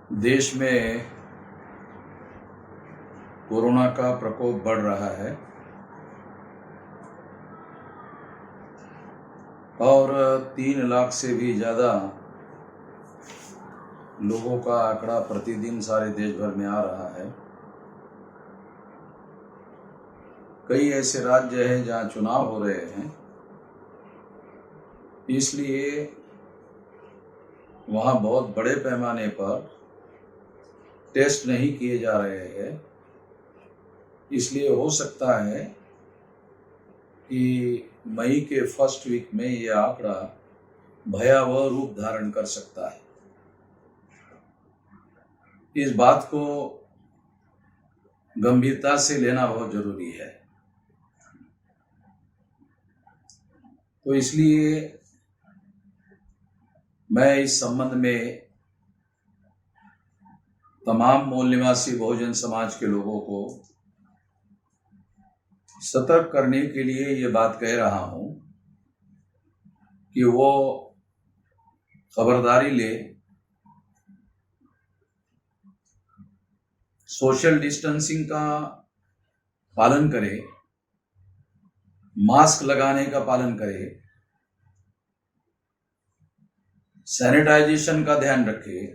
देश में कोरोना का प्रकोप बढ़ रहा है और 3 लाख से भी ज़्यादा लोगों का आंकड़ा प्रतिदिन सारे देश भर में आ रहा है। कई ऐसे राज्य हैं जहां चुनाव हो रहे हैं, इसलिए वहां बहुत बड़े पैमाने पर टेस्ट नहीं किए जा रहे हैं। इसलिए हो सकता है कि मई के फर्स्ट वीक में यह आंकड़ा भयावह रूप धारण कर सकता है। इस बात को गंभीरता से लेना बहुत जरूरी है। तो इसलिए मैं इस संबंध में तमाम मूल निवासी बहुजन समाज के लोगों को सतर्क करने के लिए ये बात कह रहा हूं कि वो खबरदारी ले, सोशल डिस्टेंसिंग का पालन करे, मास्क लगाने का पालन करे, सैनिटाइजेशन का ध्यान रखे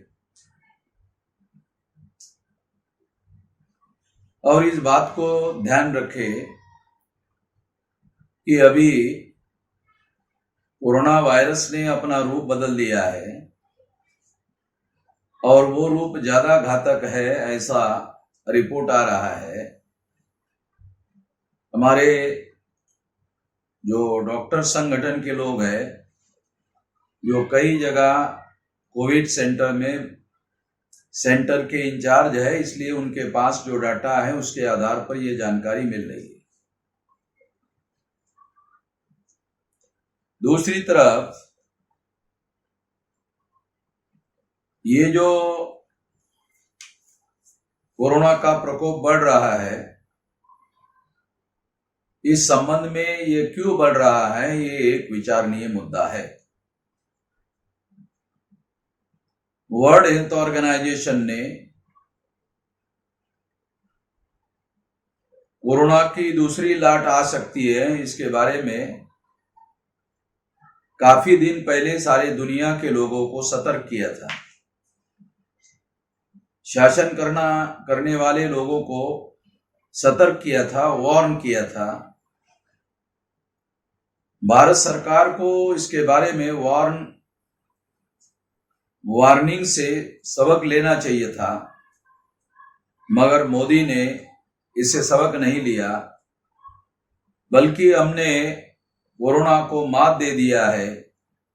और इस बात को ध्यान रखे कि अभी कोरोना वायरस ने अपना रूप बदल दिया है और वो रूप ज्यादा घातक है, ऐसा रिपोर्ट आ रहा है। हमारे जो डॉक्टर संगठन के लोग हैं, जो कई जगह कोविड सेंटर के इंचार्ज है, इसलिए उनके पास जो डाटा है उसके आधार पर ये जानकारी मिल रही है। दूसरी तरफ ये जो कोरोना का प्रकोप बढ़ रहा है, इस संबंध में ये क्यों बढ़ रहा है, ये एक विचारणीय मुद्दा है। वर्ल्ड हेल्थ ऑर्गेनाइजेशन ने कोरोना की दूसरी लाट आ सकती है, इसके बारे में काफी दिन पहले सारे दुनिया के लोगों को सतर्क किया था। शासन करने वाले लोगों को सतर्क किया था, वार्न किया था। भारत सरकार को इसके बारे में वार्निंग से सबक लेना चाहिए था, मगर मोदी ने इससे सबक नहीं लिया, बल्कि हमने कोरोना को मात दे दिया है।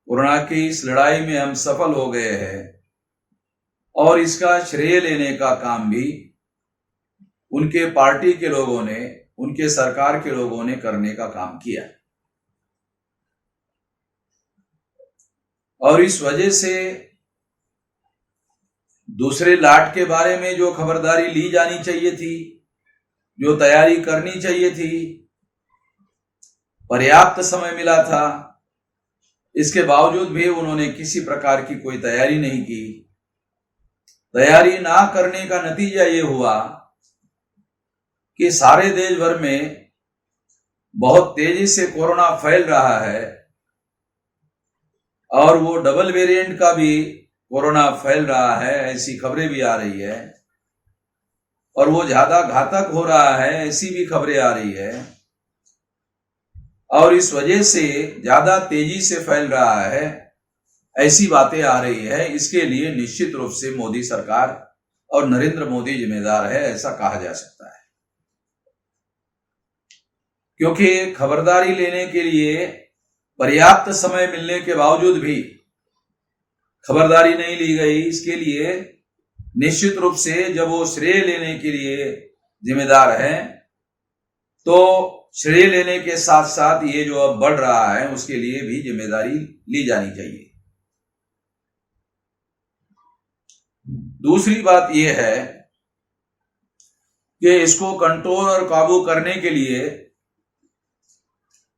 कोरोना की इस लड़ाई में हम सफल हो गए हैं और इसका श्रेय लेने का काम भी उनके पार्टी के लोगों ने, उनके सरकार के लोगों ने करने का काम किया। और इस वजह से दूसरे लाट के बारे में जो खबरदारी ली जानी चाहिए थी, जो तैयारी करनी चाहिए थी, पर्याप्त समय मिला था, इसके बावजूद भी उन्होंने किसी प्रकार की कोई तैयारी नहीं की। तैयारी ना करने का नतीजा ये हुआ कि सारे देश भर में बहुत तेजी से कोरोना फैल रहा है और वो डबल वेरिएंट का भी कोरोना फैल रहा है, ऐसी खबरें भी आ रही है, और वो ज्यादा घातक हो रहा है, ऐसी भी खबरें आ रही है, और इस वजह से ज्यादा तेजी से फैल रहा है, ऐसी बातें आ रही है। इसके लिए निश्चित रूप से मोदी सरकार और नरेंद्र मोदी जिम्मेदार है, ऐसा कहा जा सकता है। क्योंकि खबरदारी लेने के लिए पर्याप्त समय मिलने के बावजूद भी खबरदारी नहीं ली गई। इसके लिए निश्चित रूप से जब वो श्रेय लेने के लिए जिम्मेदार है, तो श्रेय लेने के साथ साथ ये जो अब बढ़ रहा है उसके लिए भी जिम्मेदारी ली जानी चाहिए। दूसरी बात यह है कि इसको कंट्रोल और काबू करने के लिए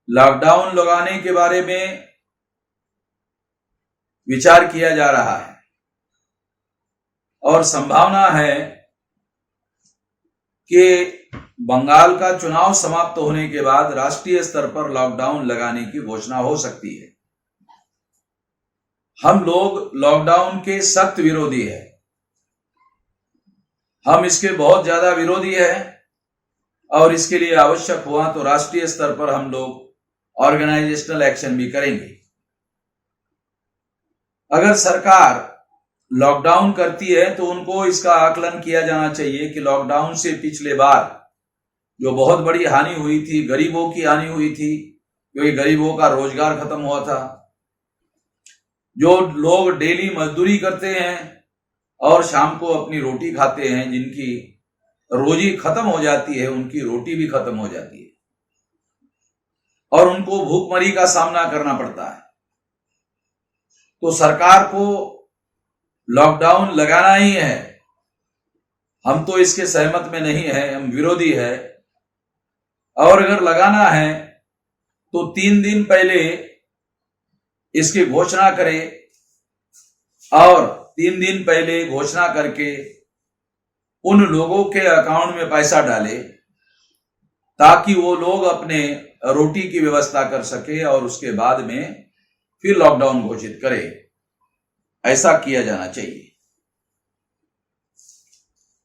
लॉकडाउन लगाने के बारे में विचार किया जा रहा है और संभावना है कि बंगाल का चुनाव समाप्त होने के बाद राष्ट्रीय स्तर पर लॉकडाउन लगाने की घोषणा हो सकती है। हम लोग लॉकडाउन के सख्त विरोधी हैं। हम इसके बहुत ज्यादा विरोधी हैं और इसके लिए आवश्यक हुआ तो राष्ट्रीय स्तर पर हम लोग ऑर्गेनाइजेशनल एक्शन भी करेंगे। अगर सरकार लॉकडाउन करती है तो उनको इसका आकलन किया जाना चाहिए कि लॉकडाउन से पिछले बार जो बहुत बड़ी हानि हुई थी, गरीबों की हानि हुई थी, क्योंकि गरीबों का रोजगार खत्म हुआ था। जो लोग डेली मजदूरी करते हैं और शाम को अपनी रोटी खाते हैं, जिनकी रोजी खत्म हो जाती है, उनकी रोटी भी खत्म हो जाती है और उनको भूखमरी का सामना करना पड़ता है। तो सरकार को लॉकडाउन लगाना ही है। हम तो इसके सहमत में नहीं है, हम विरोधी है। और अगर लगाना है तो 3 दिन पहले इसकी घोषणा करे और 3 दिन पहले घोषणा करके उन लोगों के अकाउंट में पैसा डाले ताकि वो लोग अपने रोटी की व्यवस्था कर सके और उसके बाद में फिर लॉकडाउन घोषित करे। ऐसा किया जाना चाहिए।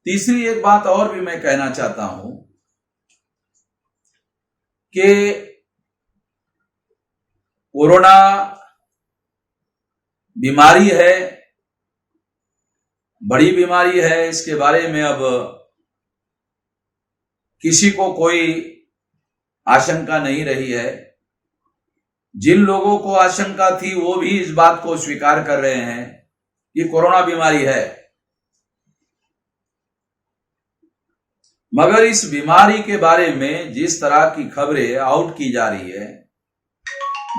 तीसरी एक बात और भी मैं कहना चाहता हूं कि कोरोना बीमारी है, बड़ी बीमारी है। इसके बारे में अब किसी को कोई आशंका नहीं रही है। जिन लोगों को आशंका थी वो भी इस बात को स्वीकार कर रहे हैं कि कोरोना बीमारी है। मगर इस बीमारी के बारे में जिस तरह की खबरें आउट की जा रही है,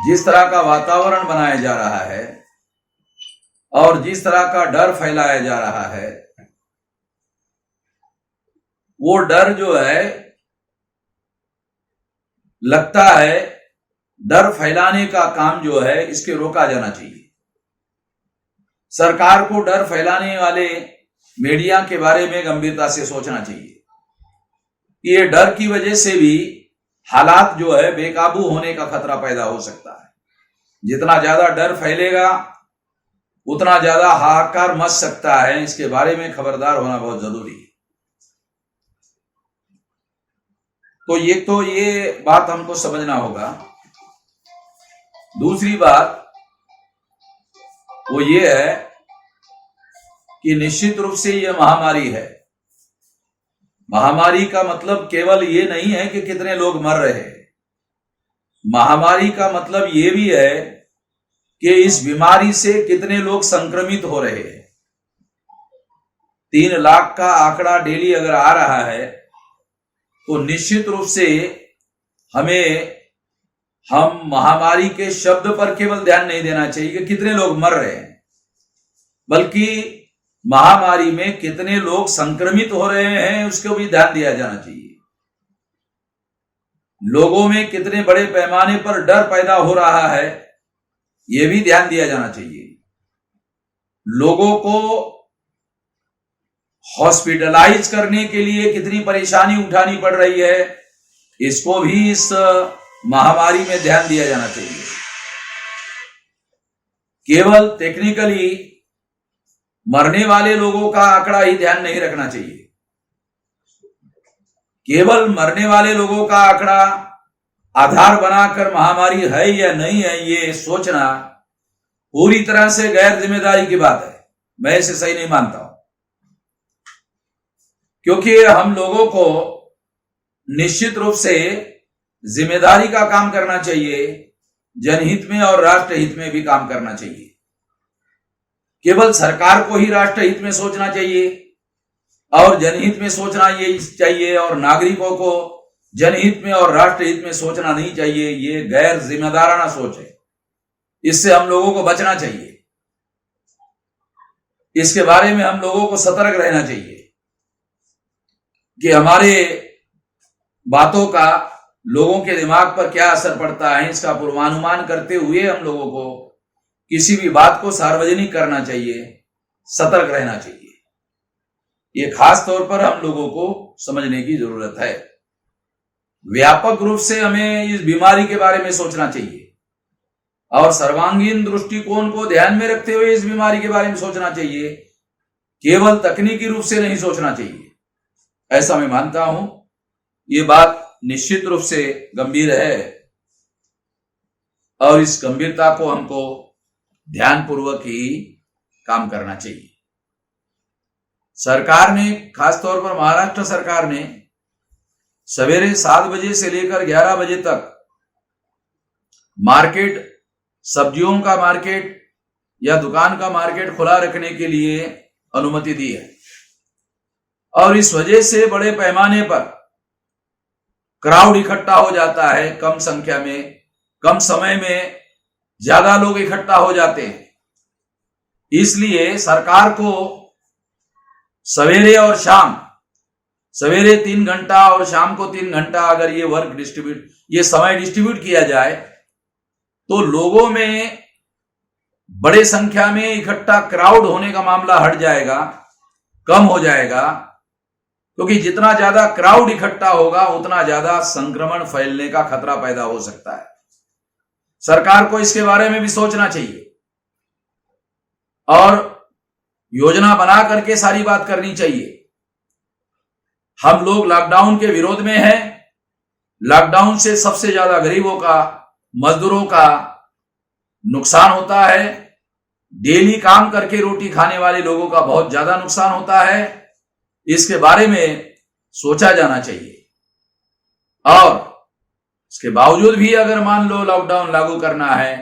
जिस तरह का वातावरण बनाया जा रहा है और जिस तरह का डर फैलाया जा रहा है, वो डर जो है, लगता है डर फैलाने का काम जो है इसके रोका जाना चाहिए। सरकार को डर फैलाने वाले मीडिया के बारे में गंभीरता से सोचना चाहिए। ये डर की वजह से भी हालात जो है बेकाबू होने का खतरा पैदा हो सकता है। जितना ज्यादा डर फैलेगा उतना ज्यादा हाहाकार मच सकता है। इसके बारे में खबरदार होना बहुत जरूरी है। तो ये बात हमको समझना होगा। दूसरी बात वो ये है कि निश्चित रूप से ये महामारी है। महामारी का मतलब केवल ये नहीं है कि कितने लोग मर रहे हैं। महामारी का मतलब ये भी है कि इस बीमारी से कितने लोग संक्रमित हो रहे हैं। 3 लाख का आंकड़ा डेली अगर आ रहा है तो निश्चित रूप से हम महामारी के शब्द पर केवल ध्यान नहीं देना चाहिए कि कितने लोग मर रहे हैं, बल्कि महामारी में कितने लोग संक्रमित हो रहे हैं उसको भी ध्यान दिया जाना चाहिए। लोगों में कितने बड़े पैमाने पर डर पैदा हो रहा है यह भी ध्यान दिया जाना चाहिए। लोगों को हॉस्पिटलाइज करने के लिए कितनी परेशानी उठानी पड़ रही है, इसको भी इस महामारी में ध्यान दिया जाना चाहिए। केवल टेक्निकली मरने वाले लोगों का आंकड़ा ही ध्यान नहीं रखना चाहिए। केवल मरने वाले लोगों का आंकड़ा आधार बनाकर महामारी है या नहीं है ये सोचना पूरी तरह से गैर जिम्मेदारी की बात है। मैं इसे सही नहीं मानता हूं, क्योंकि हम लोगों को निश्चित रूप से जिम्मेदारी का काम करना चाहिए। जनहित में और राष्ट्रहित में भी काम करना चाहिए। केवल सरकार को ही राष्ट्रहित में सोचना चाहिए और जनहित में सोचना ये चाहिए और नागरिकों को जनहित में और राष्ट्रहित में सोचना नहीं चाहिए। ये गैर जिम्मेदाराना सोच है। इससे हम लोगों को बचना चाहिए। इसके बारे में हम लोगों को सतर्क रहना चाहिए कि हमारे बातों का लोगों के दिमाग पर क्या असर पड़ता है। इसका पूर्वानुमान करते हुए हम लोगों को किसी भी बात को सार्वजनिक करना चाहिए, सतर्क रहना चाहिए। ये खास तौर पर हम लोगों को समझने की जरूरत है। व्यापक रूप से हमें इस बीमारी के बारे में सोचना चाहिए और सर्वांगीण दृष्टिकोण को ध्यान में रखते हुए इस बीमारी के बारे में सोचना चाहिए, केवल तकनीकी रूप से नहीं सोचना चाहिए, ऐसा मैं मानता हूं। ये बात निश्चित रूप से गंभीर है और इस गंभीरता को हमको ध्यानपूर्वक ही काम करना चाहिए। सरकार ने, खासतौर पर महाराष्ट्र सरकार ने, सवेरे 7 बजे से लेकर 11 बजे तक मार्केट, सब्जियों का मार्केट या दुकान का मार्केट खुला रखने के लिए अनुमति दी है और इस वजह से बड़े पैमाने पर क्राउड इकट्ठा हो जाता है। कम संख्या में, कम समय में ज्यादा लोग इकट्ठा हो जाते हैं। इसलिए सरकार को सवेरे और शाम, सवेरे 3 घंटा और शाम को 3 घंटा अगर ये समय डिस्ट्रीब्यूट किया जाए तो लोगों में बड़े संख्या में इकट्ठा क्राउड होने का मामला हट जाएगा, कम हो जाएगा, क्योंकि जितना ज्यादा क्राउड इकट्ठा होगा उतना ज्यादा संक्रमण फैलने का खतरा पैदा हो सकता है। सरकार को इसके बारे में भी सोचना चाहिए और योजना बना करके सारी बात करनी चाहिए। हम लोग लॉकडाउन के विरोध में हैं। लॉकडाउन से सबसे ज्यादा गरीबों का, मजदूरों का नुकसान होता है। डेली काम करके रोटी खाने वाले लोगों का बहुत ज्यादा नुकसान होता है। इसके बारे में सोचा जाना चाहिए और इसके बावजूद भी अगर मान लो लॉकडाउन लागू करना है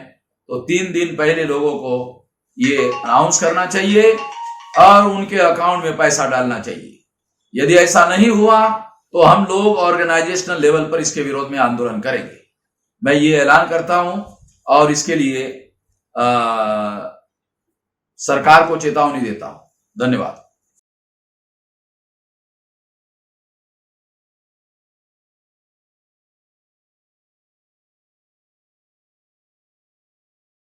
तो 3 दिन पहले लोगों को ये अनाउंस करना चाहिए और उनके अकाउंट में पैसा डालना चाहिए। यदि ऐसा नहीं हुआ तो हम लोग ऑर्गेनाइजेशनल लेवल पर इसके विरोध में आंदोलन करेंगे। मैं ये ऐलान करता हूं और इसके लिए सरकार को चेतावनी देता हूं। धन्यवाद।